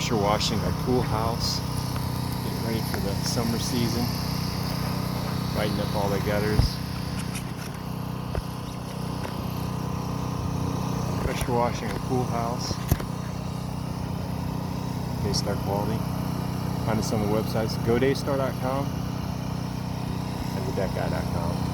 pressure washing our pool house, getting ready for the summer season, lighting up all the gutters. Pressure washing our pool house. Daystar quality. Find us on the websites godaystar.com and thedecguy.com.